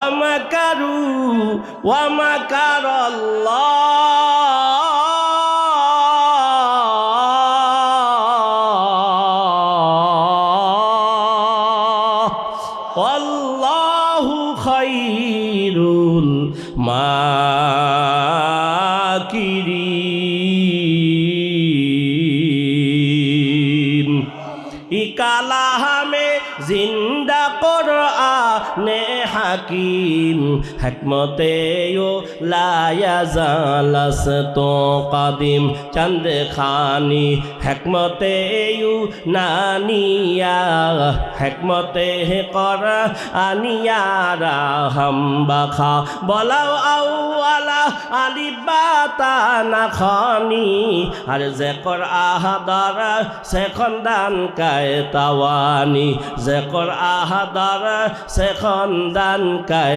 ومكروا ومكر الله والله خير الماكرين ইকালামে জিন্দা কোরআনে হাকিম হিকমতে ও লায়াজালাস তো কাদিম চন্দ খানি হিকমতে ও নানিয়া হিকমতে কোরআনিয়া রাহম বাখা বলাও আউয়ালা আলিবাতা না খানি আর যে কোরআন সে খন্দান কায় তাওয়ানি যে কোরআন সে খন্দান কায়